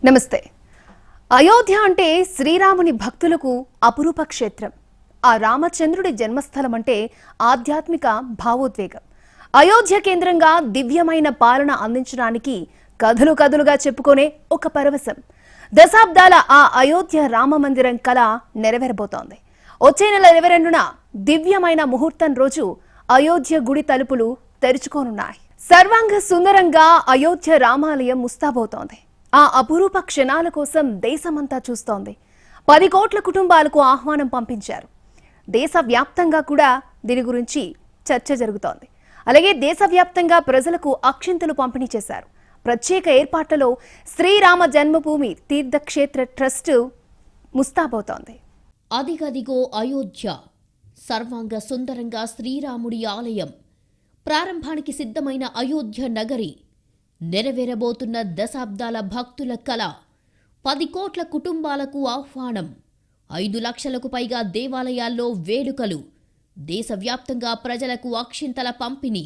నమస్తే. అయోధ్య అంటే శ్రీరాముని భక్తులకు అపురూప క్షేత్రం. ఆ రామచంద్రుడి జన్మస్థలం అంటే ఆధ్యాత్మిక భావోద్వేగం. అయోధ్య కేంద్రంగా దివ్యమైన పాలన అందించడానికి కథలు కథలుగా చెప్పుకునే ఒక పరవశం. దశాబ్దాల ఆ అయోధ్య రామ మందిరం కళ నెరవేరబోతోంది. వచ్చే నెల 22న దివ్యమైన ముహూర్తం రోజు అయోధ్య గుడి తలుపులు తెరుచుకోనున్నాయి. సర్వాంగ సుందరంగా అయోధ్య రామాలయం ముస్తాబోతోంది. ఆ అపురూప క్షణాల కోసం దేశమంతా చూస్తోంది. 10 కోట్ల కుటుంబాలకు ఆహ్వానం పంపించారు. దేశవ్యాప్తంగా కూడా దీని గురించి చర్చ జరుగుతోంది. అలాగే దేశవ్యాప్తంగా ప్రజలకు అక్షింతలు పంపిణీ చేశారు. ప్రత్యేక ఏర్పాట్లలో శ్రీరామ జన్మభూమి తీర్థక్షేత్ర ట్రస్ట్ ముస్తాబోతోంది. అదిగదిగో అయోధ్య, సర్వాంగ సుందరంగా శ్రీరాముడి ఆలయం, ప్రారంభానికి సిద్ధమైన అయోధ్య నగరి, నెరవేరబోతున్న దశాబ్దాల భక్తుల కళ, 10 కోట్ల కుటుంబాలకు ఆహ్వానం, 5 లక్షలకు పైగా దేవాలయాల్లో వేడుకలు, దేశవ్యాప్తంగా ప్రజలకు అక్షింతల పంపిణీ.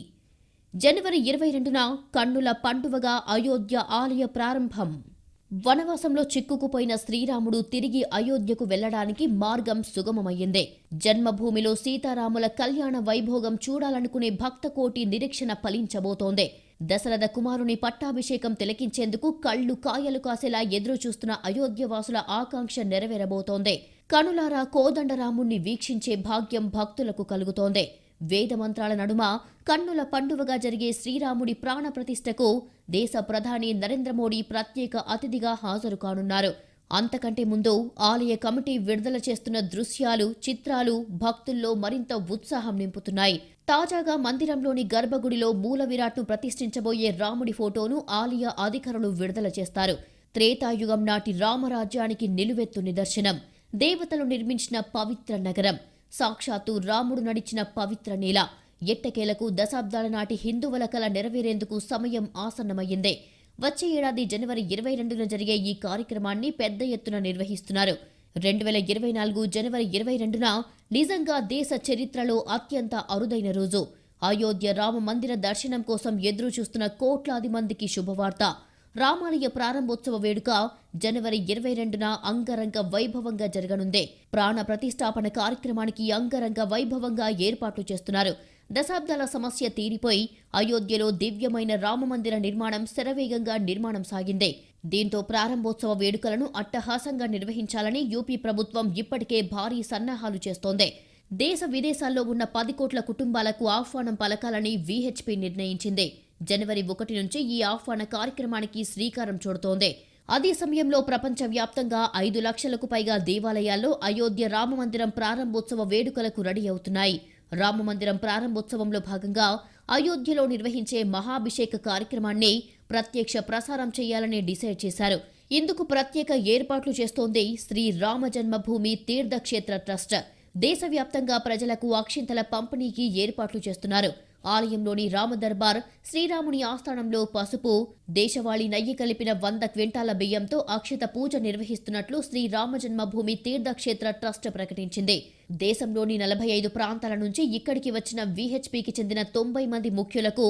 జనవరి 22న కన్నుల పండువగా అయోధ్య ఆలయ ప్రారంభం. వనవాసంలో చిక్కుకుపోయిన శ్రీరాముడు తిరిగి అయోధ్యకు వెళ్లడానికి మార్గం సుగమమయ్యిందే. జన్మభూమిలో సీతారాముల కళ్యాణ వైభోగం చూడాలనుకునే భక్తకోటి నిరీక్షణ ఫలించబోతోంది. దశరథ కుమారుని పట్టాభిషేకం తిలకించేందుకు కళ్లు కాయలు కాసేలా ఎదురుచూస్తున్న అయోధ్యవాసుల ఆకాంక్ష నెరవేరబోతోంది. కనులారా కోదండరాముణ్ణి వీక్షించే భాగ్యం భక్తులకు కలుగుతోంది. వేదమంత్రాల నడుమ కన్నుల పండువగా జరిగే శ్రీరాముడి ప్రాణ ప్రతిష్టకు దేశ ప్రధాని నరేంద్ర మోడీ ప్రత్యేక అతిథిగా హాజరు కానున్నారు. అంతకంటే ముందు ఆలయ కమిటీ విడుదల చేస్తున్న దృశ్యాలు, చిత్రాలు భక్తుల్లో మరింత ఉత్సాహం నింపుతున్నాయి. తాజాగా మందిరంలోని గర్భగుడిలో మూల విరాట్ను ప్రతిష్ఠించబోయే రాముడి ఫోటోను ఆలయ అధికారులు విడుదల చేస్తారు. త్రేతాయుగం నాటి రామరాజ్యానికి నిలువెత్తు నిదర్శనం. దేవతలు నిర్మించిన పవిత్ర నగరం, సాక్షాత్తు రాముడు నడిచిన పవిత్ర నేల. ఎట్టకేలకు దశాబ్దాల నాటి హిందువుల కల నెరవేరేందుకు సమయం ఆసన్నమయ్యిందే. వచ్చే ఏడాది జనవరి 22న జరిగే ఈ కార్యక్రమాన్ని పెద్ద ఎత్తున నిర్వహిస్తున్నారు. 2024 జనవరి 22న నిజంగా దేశ చరిత్రలో అత్యంత అరుదైన రోజు. అయోధ్య రామ మందిర దర్శనం కోసం ఎదురు చూస్తున్న కోట్లాది మందికి శుభవార్త. రామాలయ ప్రారంభోత్సవ వేడుక జనవరి 22న అంగరంగ వైభవంగా జరగనుంది. ప్రాణ ప్రతిష్టాపన కార్యక్రమానికి అంగరంగ వైభవంగా ఏర్పాట్లు చేస్తున్నారు. దశాబ్దాల సమస్య తీరిపోయి అయోధ్యలో దివ్యమైన రామమందిర నిర్మాణం శరవేగంగా నిర్మాణం సాగింది. దీంతో ప్రారంభోత్సవ వేడుకలను అట్టహాసంగా నిర్వహించాలని యూపీ ప్రభుత్వం ఇప్పటికే భారీ సన్నాహాలు చేస్తోంది. దేశ విదేశాల్లో ఉన్న 10 కోట్ల కుటుంబాలకు ఆహ్వానం పలకాలని వీహెచ్పీ నిర్ణయించింది. జనవరి 1 నుంచి ఈ ఆహ్వాన కార్యక్రమానికి శ్రీకారం చుడుతోంది. అదే సమయంలో ప్రపంచవ్యాప్తంగా 5 లక్షలకు పైగా దేవాలయాల్లో అయోధ్య రామమందిరం ప్రారంభోత్సవ వేడుకలకు రెడీ అవుతున్నాయి. రామమందిరం ప్రారంభోత్సవంలో భాగంగా అయోధ్యలో నిర్వహించే మహాభిషేక కార్యక్రమాన్ని ప్రత్యక్ష ప్రసారం చేయాలని డిసైడ్ చేశారు. ఇందుకు ప్రత్యేక ఏర్పాట్లు చేస్తోంది శ్రీ రామ జన్మభూమి తీర్థక్షేత్ర ట్రస్ట్. దేశవ్యాప్తంగా ప్రజలకు అక్షింతల పంపిణీకి ఏర్పాట్లు చేస్తున్నారు. ఆలయంలోని రామదర్బార్ శ్రీరాముని ఆస్థానంలో పసుపు, దేశవాళీ నెయ్యి కలిపిన 100 క్వింటాల బియ్యంతో అక్షిత పూజ నిర్వహిస్తున్నట్లు శ్రీ రామ జన్మభూమి తీర్థక్షేత్ర ట్రస్ట్ ప్రకటించింది. దేశంలోని 45 ప్రాంతాల నుంచి ఇక్కడికి వచ్చిన వీహెచ్పీకి చెందిన 90 మంది ముఖ్యులకు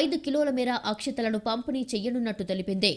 5 కిలోల మేర అక్షితలను పంపిణీ చేయనున్నట్టు తెలిపింది.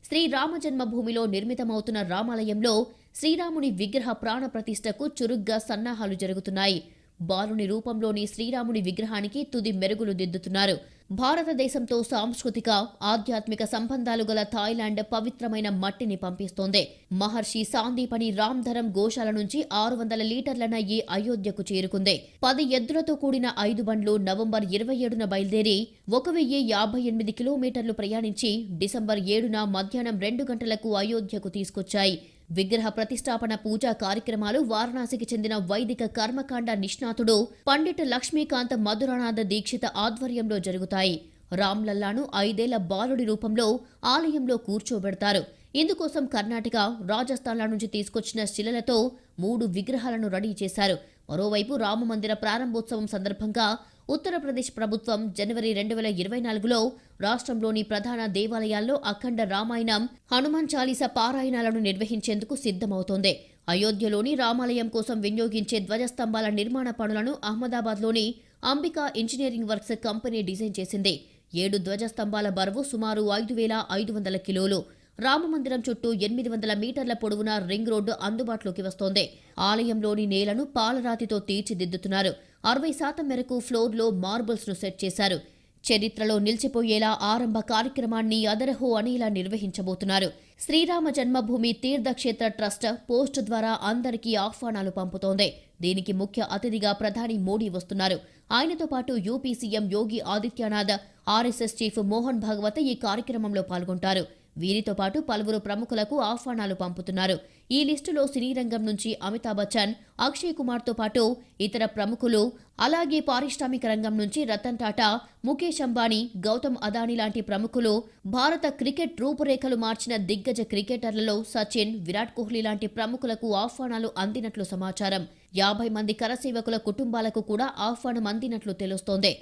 శ్రీ రామ జన్మభూమిలో నిర్మితమవుతున్న రామాలయంలో శ్రీరాముని విగ్రహ ప్రాణ ప్రతిష్టకు చురుగ్గా సన్నాహాలు జరుగుతున్నాయి. బాలుని రూపంలోని శ్రీరాముని విగ్రహానికి తుది మెరుగులు దిద్దుతున్నారు. భారతదేశంతో సాంస్కృతిక, ఆధ్యాత్మిక సంబంధాలు గల థాయిలాండ్ పవిత్రమైన మట్టిని పంపిస్తోంది. మహర్షి సాందీపని రామ్ధరం గోశాల నుంచి 600 లీటర్ల నెయ్యి అయోధ్యకు చేరుకుంది. 10 ఎద్దులతో కూడిన 5 బండ్లు నవంబర్ 27న బయలుదేరి 1058 కిలోమీటర్లు ప్రయాణించి డిసెంబర్ 7న మధ్యాహ్నం 2 గంటలకు అయోధ్యకు తీసుకొచ్చాయి. విగ్రహ ప్రతిష్టాపన పూజా కార్యక్రమాలు వారణాసికి చెందిన వైదిక కర్మకాండ నిష్ణాతుడు పండిట్ లక్ష్మీకాంత్ మధురానాథ దీక్షిత ఆధ్వర్యంలో జరుగుతాయి. రామ్లల్లాను 5 ఏళ్ల బాలుడి రూపంలో ఆలయంలో కూర్చోబెడతారు. ఇందుకోసం కర్ణాటక, రాజస్థాన్ల నుంచి తీసుకొచ్చిన శిలలతో 3 విగ్రహాలను రెడీ చేశారు. మరోవైపు రామమందిర ప్రారంభోత్సవం సందర్భంగా ఉత్తరప్రదేశ్ ప్రభుత్వం జనవరి 2024లో రాష్ట్రంలోని ప్రధాన దేవాలయాల్లో అఖండ రామాయణం, హనుమాన్ చాలీసా పారాయణాలను నిర్వహించేందుకు సిద్ధమవుతోంది. అయోధ్యలోని రామాలయం కోసం వినియోగించే ధ్వజస్తంభాల నిర్మాణ పనులను అహ్మదాబాద్లోని Ambika engineering works company design చేసింది. 7 ధ్వజస్తంభాల బరువు సుమారు 5,500 కిలోలు. రామమందిరం చుట్టూ 800 మీటర్ల పొడవున రింగ్ రోడ్డు అందుబాటులోకి వస్తోంది. ఆలయంలోని నేలను పాలరాతితో తీర్చిదిద్దుతున్నారు. 60% మేరకు ఫ్లోర్లో మార్బుల్స్ ను సెట్ చేశారు. చరిత్రలో నిలిచిపోయేలా ఆరంభ కార్యక్రమాన్ని అదరహో అనేలా నిర్వహించబోతున్నారు. శ్రీరామ జన్మభూమి తీర్థక్షేత్ర ట్రస్ట్ పోస్టు ద్వారా అందరికీ ఆహ్వానాలు పంపుతోంది. దీనికి ముఖ్య అతిథిగా ప్రధాని మోడీ వస్తున్నారు. ఆయనతో పాటు UP CM Yogi Adityanath, RSS chief Mohan Bhagwat ఈ కార్యక్రమంలో పాల్గొంటారు. వీరితో పాటు పలువురు ప్రముఖులకు ఆహ్వానాలు పంపుతున్నారు. ఈ లిస్టులో సినీ రంగం నుంచి అమితాబ్ బచ్చన్, అక్షయ్ కుమార్తో పాటు ఇతర ప్రముఖులు, అలాగే పారిశ్రామిక రంగం నుంచి రతన్ టాటా, ముఖేష్ అంబానీ, గౌతమ్ అదానీ లాంటి ప్రముఖులు, భారత క్రికెట్ రూపురేఖలు మార్చిన దిగ్గజ క్రికెటర్లలో సచిన్, విరాట్ కోహ్లీ లాంటి ప్రముఖులకు ఆహ్వానాలు అందినట్లు సమాచారం. 50 మంది కరసేవకుల కుటుంబాలకు కూడా ఆహ్వానం అందినట్లు తెలుస్తోంది.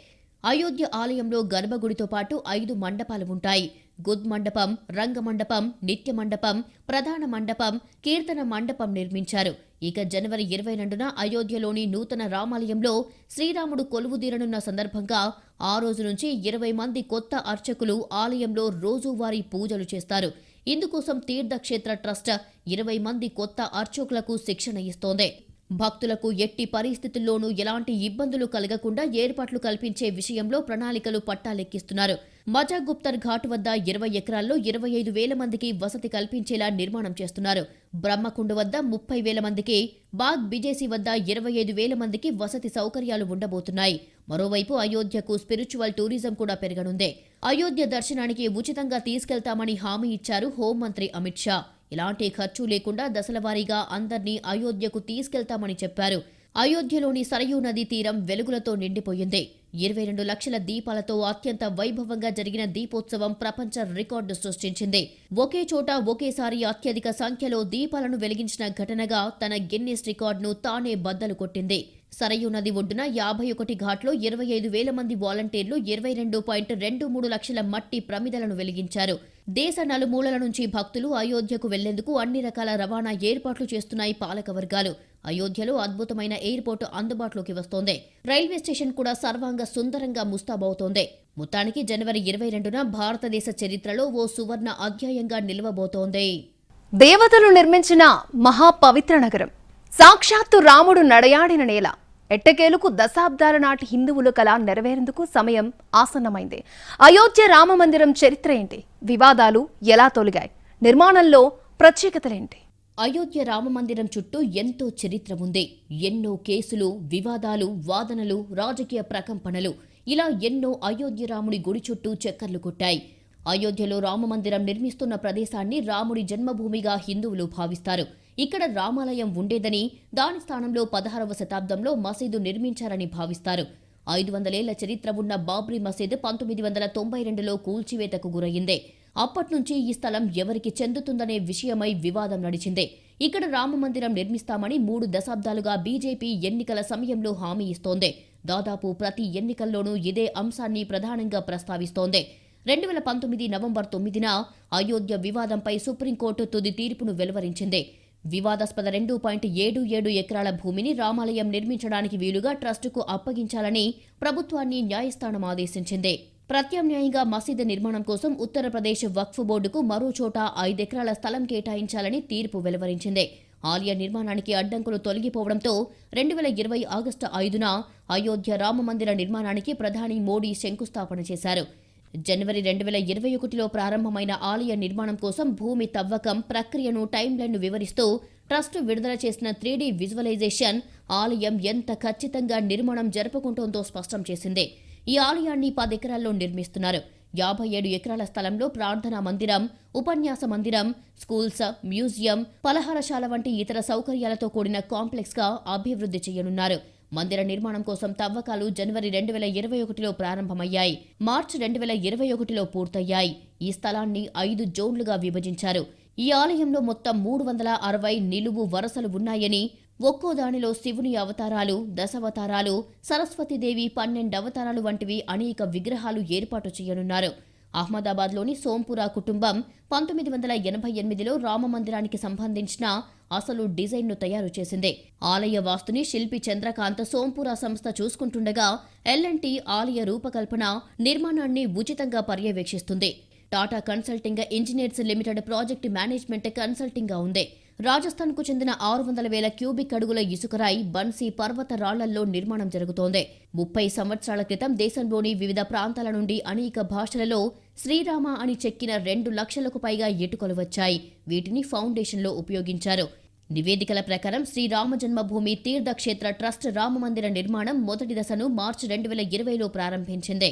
అయోధ్య ఆలయంలో గర్భగుడితో పాటు 5 మండపాలు ఉంటాయి. గుద్ మండపం, రంగ మండపం, నిత్య మండపం, ప్రధాన మండపం, కీర్తన మండపం నిర్మించారు. ఇక జనవరి 22న అయోధ్యలోని నూతన రామాలయంలో శ్రీరాముడు కొలువుదీరనున్న సందర్భంగా ఆ రోజు నుంచి 20 మంది కొత్త అర్చకులు ఆలయంలో రోజువారీ పూజలు చేస్తారు. ఇందుకోసం తీర్థక్షేత్ర ట్రస్ట్ 20 మంది కొత్త అర్చకులకు శిక్షణ ఇస్తోంది. భక్తులకు ఎట్టి పరిస్థితుల్లోనూ ఎలాంటి ఇబ్బందులు కలగకుండా ఏర్పాట్లు కల్పించే విషయంలో ప్రణాళికలు పట్టాలెక్కిస్తున్నారు. మజాగుప్తర్ ఘాట్ వద్ద 20 ఎకరాల్లో 25,000 మందికి వసతి కల్పించేలా నిర్మాణం చేస్తున్నారు. బ్రహ్మకుండ వద్ద 30,000 మందికి, బాగ్ బిజేసి వద్ద 25,000 మందికి వసతి సౌకర్యాలు ఉండబోతున్నాయి. మరోవైపు అయోధ్యకు స్పిరిచువల్ టూరిజం కూడా పెరగనుంది. అయోధ్య దర్శనానికి ఉచితంగా తీసుకెళ్తామని హామీ ఇచ్చారు హోంమంత్రి అమిత్ షా. ఎలాంటి ఖర్చు లేకుండా దశలవారీగా అందర్నీ అయోధ్యకు తీసుకెళ్తామని చెప్పారు. అయోధ్యలోని సరయూ నదీ తీరం వెలుగులతో నిండిపోయింది. 22 లక్షల దీపాలతో అత్యంత వైభవంగా జరిగిన దీపోత్సవం ప్రపంచ రికార్డు సృష్టించింది. ఒకే చోట ఒకేసారి అత్యధిక సంఖ్యలో దీపాలను వెలిగించిన ఘటనగా తన గిన్నిస్ రికార్డును తానే బద్దలు కొట్టింది. సరయూ నది ఒడ్డున 51 ఘాట్లో 25,000 మంది వాలంటీర్లు 22.23 లక్షల మట్టి ప్రమిదలను వెలిగించారు. దేశ నలుమూలల నుంచి భక్తులు అయోధ్యకు వెళ్లేందుకు అన్ని రకాల రవాణా ఏర్పాట్లు చేస్తున్నాయి పాలక వర్గాలు. అయోధ్యలో అద్భుతమైన ఎయిర్పోర్టు అందుబాటులోకి వస్తోంది. రైల్వే స్టేషన్ కూడా సర్వాంగ సుందరంగా ముస్తాబవుతోంది. మొత్తానికి జనవరి 22న భారతదేశ చరిత్రలో ఓ సువర్ణ అధ్యాయంగా నిలవబోతోంది. దేవతలు నిర్మించిన మహాపవిత్ర నగరం, సాక్షాత్తు రాముడు నడయాడిన నేల. ఎట్టకేలకు దశాబ్దాల నాటి హిందువుల కళ నెరవేరేందుకు సమయం ఆసన్నమైంది. అయోధ్య రామమందిరం చరిత్ర ఏంటి? వివాదాలు ఎలా తొలగాయి? నిర్మాణంలో ప్రత్యేకతలేంటి? అయోధ్య రామమందిరం చుట్టూ ఎంతో చరిత్ర ఉంది. ఎన్నో కేసులు, వివాదాలు, వాదనలు, రాజకీయ ప్రకంపనలు, ఇలా ఎన్నో అయోధ్య రాముడి గుడి చుట్టూ చక్కర్లు కొట్టాయి. అయోధ్యలో రామమందిరం నిర్మిస్తున్న ప్రదేశాన్ని రాముడి జన్మభూమిగా హిందువులు భావిస్తారు. ఇక్కడ రామాలయం ఉండేదని, దాని స్థానంలో 16వ శతాబ్దంలో మసీదు నిర్మించారని భావిస్తారు. 500 ఏళ్ల చరిత్ర ఉన్న బాబ్రీ మసీదు 1992లో కూల్చివేతకు గురయ్యింది. అప్పట్నుంచి ఈ స్థలం ఎవరికి చెందుతుందనే విషయమై వివాదం నడిచింది. ఇక్కడ రామమందిరం నిర్మిస్తామని 3 దశాబ్దాలుగా బీజేపీ ఎన్నికల సమయంలో హామీ ఇస్తోంది. దాదాపు ప్రతి ఎన్నికల్లోనూ ఇదే అంశాన్ని ప్రధానంగా ప్రస్తావిస్తోంది. 2019 నవంబర్ 9న అయోధ్య వివాదంపై సుప్రీంకోర్టు తుది తీర్పును వెలువరించింది. వివాదాస్పద 2.77 ఎకరాల భూమిని రామాలయం నిర్మించడానికి వీలుగా ట్రస్టుకు అప్పగించాలని ప్రభుత్వాన్ని న్యాయస్థానం ఆదేశించింది. ప్రత్యామ్నాయంగా మసీదు నిర్మాణం కోసం ఉత్తరప్రదేశ్ వక్ఫ్ బోర్డుకు మరో చోట 5 ఎకరాల స్థలం కేటాయించాలని తీర్పు వెలువరించింది. ఆలయ నిర్మాణానికి అడ్డంకులు తొలగిపోవడంతో 2020 ఆగస్టు 5న అయోధ్య రామమందిర నిర్మాణానికి ప్రధాని మోడీ శంకుస్థాపన చేశారు. జనవరి 2021లో ప్రారంభమైన ఆలయ నిర్మాణం కోసం భూమి తవ్వకం ప్రక్రియను టైమ్లైన్ను వివరిస్తూ ట్రస్ట్ విడుదల చేసిన 3D విజువలైజేషన్ ఆలయం ఎంత ఖచ్చితంగా నిర్మాణం జరుపుకుంటోందో స్పష్టం చేసింది. ఈ ఆలయాన్ని 10 ఎకరాల్లో నిర్మిస్తున్నారు. 57 ఎకరాల స్థలంలో ప్రార్థనా మందిరం, ఉపన్యాస మందిరం, స్కూల్స్, మ్యూజియం, పలహారశాల వంటి ఇతర సౌకర్యాలతో కూడిన కాంప్లెక్స్ గా అభివృద్ధి చేయనున్నారు. మందిర నిర్మాణం కోసం తవ్వకాలు జనవరి 2021లో ప్రారంభమయ్యాయి. మార్చి 2021లో పూర్తయ్యాయి. ఈ స్థలాన్ని 5 జోన్లుగా విభజించారు. ఈ ఆలయంలో మొత్తం 360 నిలువు వరుసలు ఉన్నాయని, ఒక్కో దానిలో శివుని అవతారాలు, దశావతారాలు, సరస్వతీదేవి 12 అవతారాలు వంటివి అనేక విగ్రహాలు ఏర్పాటు చేయనున్నారు. అహ్మదాబాద్లోని సోంపురా కుటుంబం 1988లో రామమందిరానికి సంబంధించిన అసలు డిజైన్ను తయారు చేసింది. ఆలయ వాస్తుని శిల్పి చంద్రకాంత్ సోంపురా సంస్థ చూసుకుంటుండగా L&T ఆలయ రూపకల్పన, నిర్మాణాన్ని ఉచితంగా పర్యవేక్షిస్తుంది. Tata consulting engineers limited project management కన్సల్టింగ్గా ఉంది. రాజస్థాన్కు చెందిన 600,000 క్యూబిక్ అడుగుల ఇసుకరాయి బన్సీ పర్వత రాళ్లల్లో నిర్మాణం జరుగుతోంది. 30 సంవత్సరాల క్రితం దేశంలోని వివిధ ప్రాంతాల నుండి అనేక భాషలలో శ్రీరామ అని చెక్కిన 2 లక్షలకు పైగా ఇటుకలు వచ్చాయి. వీటిని ఫౌండేషన్లో ఉపయోగించారు. నివేదికల ప్రకారం శ్రీరామ జన్మభూమి తీర్థక్షేత్ర ట్రస్ట్ రామమందిర నిర్మాణం మొదటి దశను మార్చి 2020లో ప్రారంభించింది.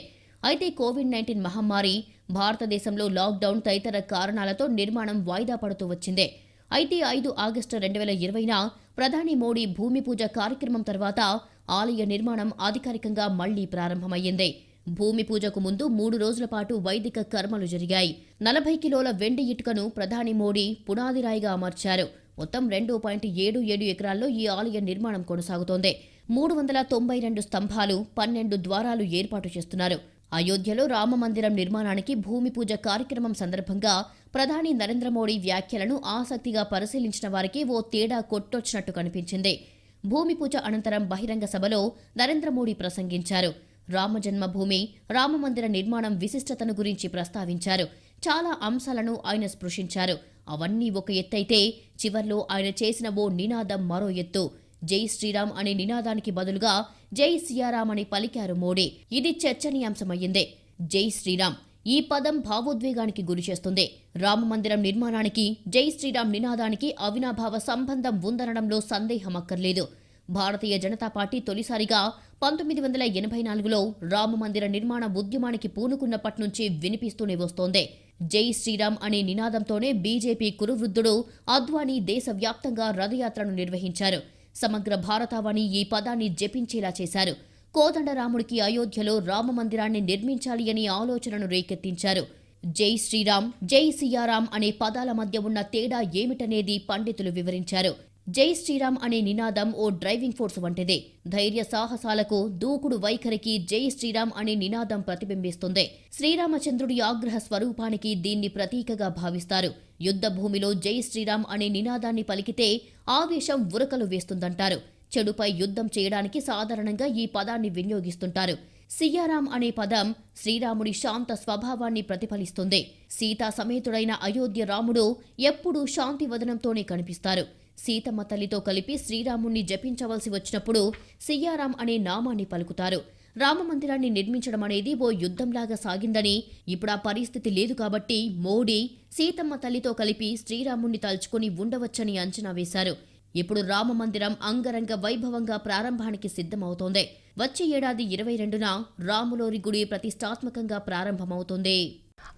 అయితే కోవిడ్-19 మహమ్మారి, భారతదేశంలో లాక్డౌన్ తదితర కారణాలతో నిర్మాణం వాయిదా పడుతూ వచ్చింది. అయితే 5 ఆగస్టు 2020న ప్రధాని మోడీ భూమి పూజ కార్యక్రమం తర్వాత ఆలయ నిర్మాణం అధికారికంగా మళ్లీ ప్రారంభమయ్యింది. భూమి పూజకు ముందు 3 రోజుల పాటు వైదిక కర్మలు జరిగాయి. 40 కిలోల వెండి ఇటుకను ప్రధాని మోడీ పునాదిరాయిగా అమర్చారు. మొత్తం 2.77 ఎకరాల్లో ఈ ఆలయ నిర్మాణం కొనసాగుతోంది. 392 స్తంభాలు, 12 ద్వారాలు ఏర్పాటు చేస్తున్నారు. అయోధ్యలో రామమందిరం నిర్మాణానికి భూమి పూజ కార్యక్రమం సందర్భంగా ప్రధాని నరేంద్ర మోడీ వ్యాఖ్యలను ఆసక్తిగా పరిశీలించిన వారికి ఓ తేడా కొట్టొచ్చినట్టు కనిపించింది. భూమి పూజ అనంతరం బహిరంగ సభలో నరేంద్ర మోడీ ప్రసంగించారు. రామజన్మభూమి, రామమందిర నిర్మాణం విశిష్టతను గురించి ప్రస్తావించారు. చాలా అంశాలను ఆయన స్పృశించారు. అవన్నీ ఒక ఎత్తైతే చివర్లో ఆయన చేసిన ఓ నినాదం మరో ఎత్తు. జై శ్రీరామ్ అనే నినాదానికి బదులుగా జై సియారామ్ అని పలికారు మోడీ. ఇది చర్చనీయాంశమయ్యింది. జై శ్రీరామ్ ఈ పదం భావోద్వేగానికి గురిచేస్తుంది. రామమందిరం నిర్మాణానికి జై శ్రీరామ్ నినాదానికి అవినాభావ సంబంధం ఉందనడంలో సందేహమక్కర్లేదు. భారతీయ జనతా పార్టీ తొలిసారిగా 1984లో రామమందిర నిర్మాణ ఉద్యమానికి పూనుకున్నప్పటి నుంచి వినిపిస్తూనే వస్తోంది. జై శ్రీరామ్ అనే నినాదంతోనే బీజేపీ కురువృద్ధుడు అద్వానీ దేశవ్యాప్తంగా రథయాత్రను నిర్వహించారు. సమగ్ర భారతావని ఈ పదాన్ని జపించేలా చేశారు. కోదండరాముడికి అయోధ్యలో రామమందిరాన్ని నిర్మించాలి అనే ఆలోచనను రేకెత్తించారు. జై శ్రీరామ్, జై సియారాం అనే పదాల మధ్య ఉన్న తేడా ఏమిటనేది పండితులు వివరించారు. జై శ్రీరామ్ అనే నినాదం ఓ డ్రైవింగ్ ఫోర్స్ వంటిది. ధైర్య సాహసాలకు, దూకుడు వైఖరికి జై శ్రీరామ్ అనే నినాదం ప్రతిబింబిస్తుంది. శ్రీరామచంద్రుడి ఆగ్రహ స్వరూపానికి దీన్ని ప్రతీకగా భావిస్తారు. యుద్ధ భూమిలో జై శ్రీరామ్ అనే నినాదాన్ని పలికితే ఆవేశం ఉరకలు వేస్తుందంటారు. చెడుపై యుద్ధం చేయడానికి సాధారణంగా ఈ పదాన్ని వినియోగిస్తుంటారు. సియారాం అనే పదం శ్రీరాముడి శాంత స్వభావాన్ని ప్రతిఫలిస్తుంది. సీతా సమేతుడైన అయోధ్య రాముడు ఎప్పుడూ శాంతి వదనంతోనే కనిపిస్తారు. సీతమ్మ తల్లితో కలిపి శ్రీరాముణ్ణి జపించవలసి వచ్చినప్పుడు సియారాం అనే నామాన్ని పలుకుతారు. రామమందిరాన్ని నిర్మించడం అనేది ఓ యుద్ధంలాగా సాగిందని, ఇప్పుడు ఆ పరిస్థితి లేదు కాబట్టి మోడీ సీతమ్మ తల్లితో కలిపి శ్రీరాముణ్ణి తలుచుకుని ఉండవచ్చని అంచనా వేశారు. ఇప్పుడు రామమందిరం అంగరంగ వైభవంగా ప్రారంభానికి సిద్ధమవుతోంది. వచ్చే ఏడాది 22న రాములోరి గుడి ప్రతిష్టాత్మకంగా ప్రారంభమవుతోంది.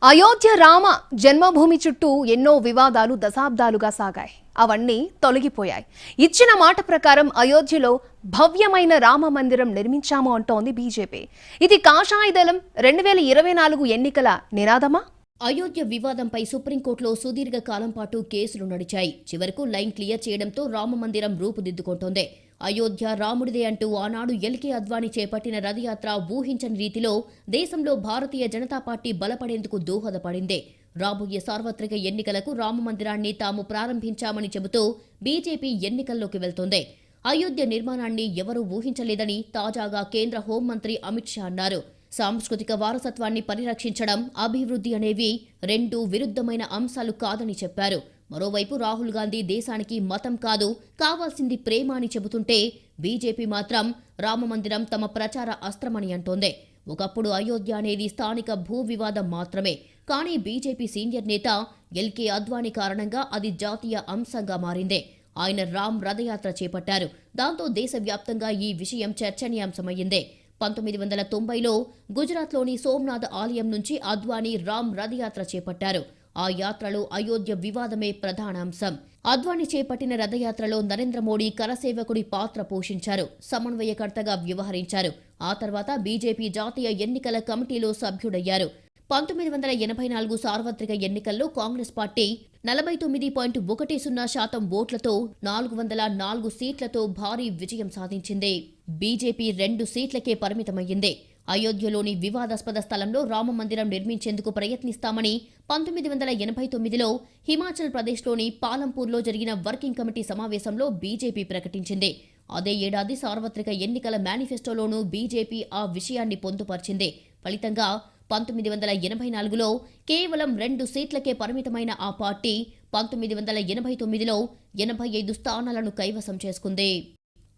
అయోధ్య రామ జన్మభూమి చుట్టూ ఎన్నో వివాదాలు దశాబ్దాలుగా సాగాయి. అవన్నీ తొలగిపోయాయి. ఇచ్చిన మాట ప్రకారం అయోధ్యలో భవ్యమైన రామ మందిరం నిర్మించాము అంటోంది బీజేపీ. ఇది కాషాయ దళం 2024 ఎన్నికల నినాదమా? అయోధ్య వివాదంపై సుప్రీంకోర్టులో సుదీర్ఘ కాలం పాటు కేసులు నడిచాయి. చివరకు లైన్ క్లియర్ చేయడంతో రామమందిరం రూపుదిద్దుకుంటోంది. అయోధ్య రాముడిదే అంటూ ఆనాడు ఎల్కే అద్వానీ చేపట్టిన రథయాత్ర ఊహించని రీతిలో దేశంలో భారతీయ జనతా పార్టీ బలపడేందుకు దోహదపడింది. రాబోయే సార్వత్రిక ఎన్నికలకు రామమందిరాన్ని తాము ప్రారంభించామని చెబుతూ బీజేపీ ఎన్నికల్లోకి వెళ్తోంది. అయోధ్య నిర్మాణాన్ని ఎవరూ ఊహించలేదని తాజాగా కేంద్ర హోంమంత్రి అమిత్ షా అన్నారు. సాంస్కృతిక వారసత్వాన్ని పరిరక్షించడం, అభివృద్ధి అనేవి రెండు విరుద్ధమైన అంశాలు కాదని చెప్పారు. మరోవైపు రాహుల్ గాంధీ దేశానికి మతం కాదు, కావాల్సింది ప్రేమ అని చెబుతుంటే బీజేపీ మాత్రం రామమందిరం తమ ప్రచార అస్త్రమని అంటోంది. ఒకప్పుడు అయోధ్య అనేది స్థానిక భూ వివాదం మాత్రమే. కానీ బీజేపీ సీనియర్ నేత ఎల్కే అద్వానీ కారణంగా అది జాతీయ అంశంగా మారింది. ఆయన రామ్ రథయాత్ర చేపట్టారు. దాంతో దేశవ్యాప్తంగా ఈ విషయం చర్చనీయాంశమయ్యింది. 1990లో గుజరాత్లోని సోమనాథ్ ఆలయం నుంచి అద్వానీ రామ్ రథయాత్ర చేపట్టారు. ఆ యాత్రలో అయోధ్య వివాదమే ప్రధాన అంశం. అద్వానీ చేపట్టిన రథయాత్రలో నరేంద్ర మోడీ కరసేవకుడి పాత్ర పోషించారు. సమన్వయకర్తగా వ్యవహరించారు. ఆ తర్వాత బీజేపీ జాతీయ ఎన్నికల కమిటీలో సభ్యుడయ్యారు. 1984 సార్వత్రిక ఎన్నికల్లో కాంగ్రెస్ పార్టీ 49.10% ఓట్లతో 404 సీట్లతో భారీ విజయం సాధించింది. బీజేపీ 2 సీట్లకే పరిమితమయ్యింది. అయోధ్యలోని వివాదాస్పద స్థలంలో రామమందిరం నిర్మించేందుకు ప్రయత్నిస్తామని 1989లో హిమాచల్ ప్రదేశ్లోని పాలంపూర్లో జరిగిన వర్కింగ్ కమిటీ సమావేశంలో బీజేపీ ప్రకటించింది. అదే ఏడాది సార్వత్రిక ఎన్నికల మేనిఫెస్టోలోనూ బీజేపీ ఆ విషయాన్ని పొందుపరిచింది. ఫలితంగా 1984లో కేవలం 2 సీట్లకే పరిమితమైన ఆ పార్టీ 1989లో 85 స్థానాలను కైవసం చేసుకుంది.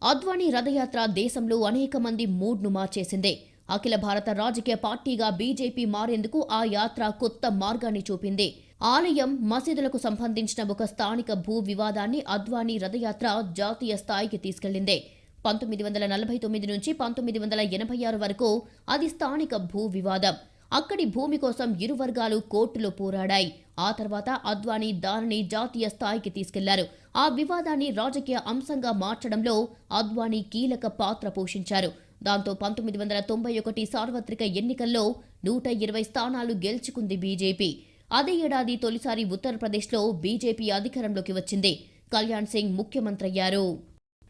అద్వానీ రథయాత్ర దేశంలో అనేక మంది మూడ్ను మార్చేసింది. అఖిల భారత రాజకీయ పార్టీగా బీజేపీ మారేందుకు ఆ యాత్ర కొత్త మార్గాన్ని చూపింది. ఆలయం, మసీదులకు సంబంధించిన ఒక స్థానిక భూ వివాదాన్ని అద్వానీ రథయాత్ర జాతీయ స్థాయికి తీసుకెళ్లింది. 1949 నుంచి 1986 వరకు అది స్థానిక భూ వివాదం. అక్కడి భూమి కోసం ఇరు వర్గాలు కోర్టులో పోరాడాయి. ఆ తర్వాత అద్వానీ దానిని జాతీయ స్థాయికి తీసుకెళ్లారు. ఆ వివాదాన్ని రాజకీయ అంశంగా మార్చడంలో అద్వానీ కీలక పాత్ర పోషించారు. దాంతో 1991 సార్వత్రిక ఎన్నికల్లో 120 స్థానాలు గెలుచుకుంది బీజేపీ. అదే ఏడాది తొలిసారి ఉత్తరప్రదేశ్లో బీజేపీ అధికారంలోకి వచ్చింది. కళ్యాణ్ సింగ్ ముఖ్యమంత్రయ్యారు.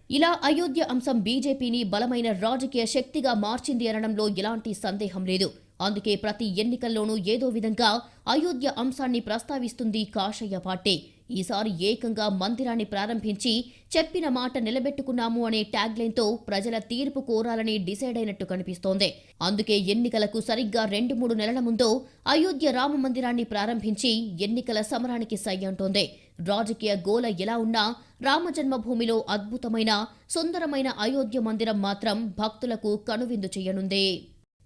ఇలా అయోధ్య అంశం బీజేపీని బలమైన రాజకీయ శక్తిగా మార్చింది అనడంలో ఎలాంటి సందేహం లేదు. అందుకే ప్రతి ఎన్నికల్లోనూ ఏదో విధంగా అయోధ్య అంశాన్ని ప్రస్తావిస్తుంది కాషాయ పార్టీ. ఈసారి ఏకంగా మందిరాన్ని ప్రారంభించి చెప్పిన మాట నిలబెట్టుకున్నాము అనే ట్యాగ్లైన్తో ప్రజల తీర్పు కోరాలని డిసైడ్ అయినట్టు కనిపిస్తోంది. అందుకే ఎన్నికలకు సరిగ్గా 2-3 నెలల ముందు అయోధ్య రామ మందిరాన్ని ప్రారంభించి ఎన్నికల సమరానికి సై అంటోంది. రాజకీయ గోల ఎలా ఉన్నా రామజన్మభూమిలో అద్భుతమైన, సుందరమైన అయోధ్య మందిరం మాత్రం భక్తులకు కనువిందు చేయనుంది.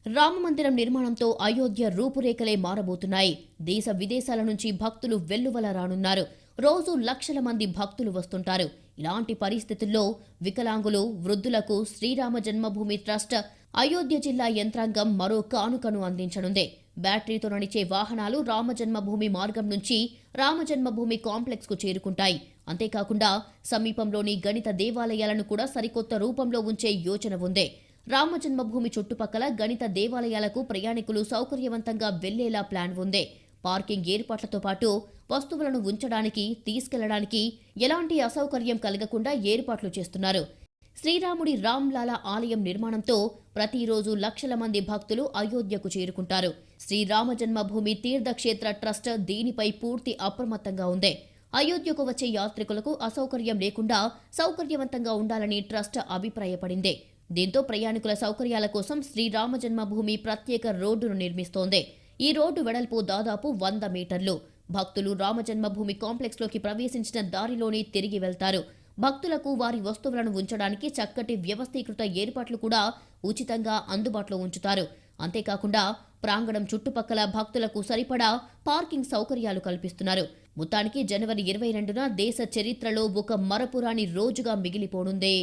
రామమందిరం నిర్మాణంతో అయోధ్య రూపురేఖలే మారబోతున్నాయి. దేశ విదేశాల నుంచి భక్తులు వెల్లువల రానున్నారు. రోజు లక్షల మంది భక్తులు వస్తుంటారు. ఇలాంటి పరిస్థితుల్లో వికలాంగులు, వృద్ధులకు శ్రీరామ జన్మభూమి ట్రస్ట్ అయోధ్య జిల్లా యంత్రాంగం మరో కానుకను అందించనుంది. బ్యాటరీతో నడిచే వాహనాలు రామజన్మభూమి మార్గం నుంచి రామజన్మభూమి కాంప్లెక్స్కు చేరుకుంటాయి. అంతేకాకుండా సమీపంలోని గణిత దేవాలయాలను కూడా సరికొత్త రూపంలో ఉంచే యోచన ఉంది. రామజన్మభూమి చుట్టుపక్కల గణిత దేవాలయాలకు ప్రయాణికులు సౌకర్యవంతంగా వెళ్లేలా ప్లాన్ ఉంది. పార్కింగ్ ఏర్పాట్లతో పాటు వస్తువులను ఉంచడానికి, తీసుకెళ్లడానికి ఎలాంటి అసౌకర్యం కలగకుండా ఏర్పాట్లు చేస్తున్నారు. శ్రీరాముడి రామ్లాలా ఆలయం నిర్మాణంతో ప్రతిరోజు లక్షల మంది భక్తులు అయోధ్యకు చేరుకుంటారు. శ్రీరామ జన్మభూమి తీర్థక్షేత్ర ట్రస్ట్ దీనిపై పూర్తి అప్రమత్తంగా ఉంది. అయోధ్యకు వచ్చే యాత్రికులకు అసౌకర్యం లేకుండా సౌకర్యవంతంగా ఉండాలని ట్రస్ట్ అభిప్రాయపడింది. దీంతో ప్రయాణికుల సౌకర్యాల కోసం శ్రీరామ జన్మభూమి ప్రత్యేక రోడ్డును నిర్మిస్తోంది. ఈ రోడ్డు వెడల్పు దాదాపు 100 మీటర్లు. భక్తులు రామజన్మభూమి కాంప్లెక్స్లోకి ప్రవేశించిన దారిలోనే తిరిగి వెళ్తారు. భక్తులకు వారి వస్తువులను ఉంచడానికి చక్కటి వ్యవస్థీకృత ఏర్పాట్లు కూడా ఉచితంగా అందుబాటులో ఉంచుతారు. అంతేకాకుండా ప్రాంగణం చుట్టుపక్కల భక్తులకు సరిపడా పార్కింగ్ సౌకర్యాలు కల్పిస్తున్నారు. మొత్తానికి జనవరి 22న దేశ చరిత్రలో ఒక మరపురాని రోజుగా మిగిలిపోనుంది.